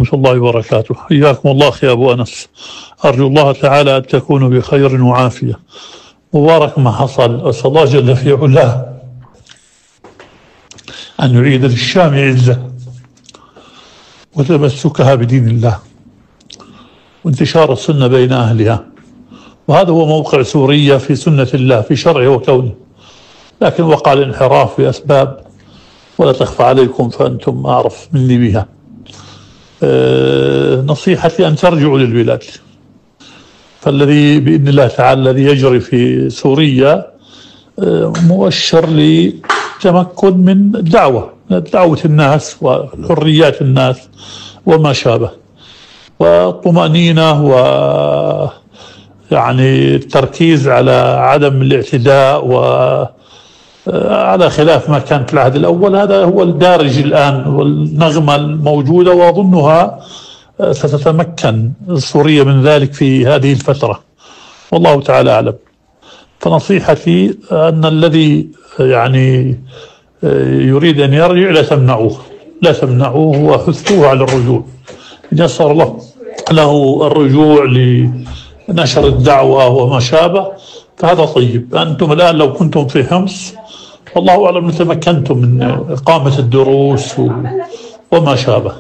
ورحمة الله وبركاته. حياكم الله أخي أبو أنس، أرجو الله تعالى أن تكونوا بخير وعافية. مبارك ما حصل، أسأل الله جل في علاه أن يعيد للشام عزة وتمسكها بدين الله وانتشار السنة بين أهلها، وهذا هو موقع سوريا في سنة الله في شرعه وكونه، لكن وقع الانحراف بأسباب ولا تخفى عليكم فأنتم أعرف مني بها. نصيحتي أن ترجعوا للبلاد، فالذي بإذن الله تعالى الذي يجري في سوريا مؤشر لتمكن من دعوة الناس وحريات الناس وما شابه، والطمأنينة ويعني التركيز على عدم الاعتداء وعلى خلاف ما كان في العهد الأول. هذا هو الدارج الآن والنغمة الموجودة، وأظنها ستتمكن سوريا من ذلك في هذه الفترة، والله تعالى أعلم. فنصيحتي أن الذي يعني يريد أن يرجع لا تمنعوه وحثوه على الرجوع، إن يسر الله له الرجوع لنشر الدعوة وما شابه فهذا طيب. أنتم الآن لو كنتم في حمص والله أعلم تمكنتم من إقامة الدروس وما شابه.